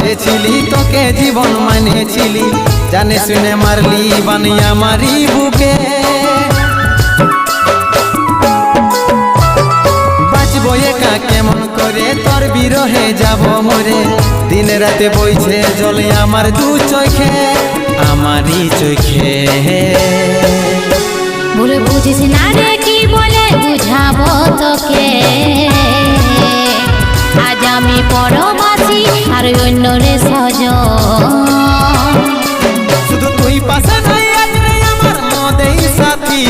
ভালোবেসেছিলি, তোকে জীবন মানেছিলি, জানে শুনে মারলি বানিয়া মারি বুকে। বাঁচবো একা কেমন করে, তোর বিরহে যাব মরে, দিন রাতে বইছে জলে আমার দু চোখে, আমারই চোখে। বলে বুঝিস না রে কি বলে বুঝাবো তোকে, আজ আমি পরবাসী আর অন্য রে সজন। শুধু তুই পাশে নাই আজ রে আমার মদেই সাথী।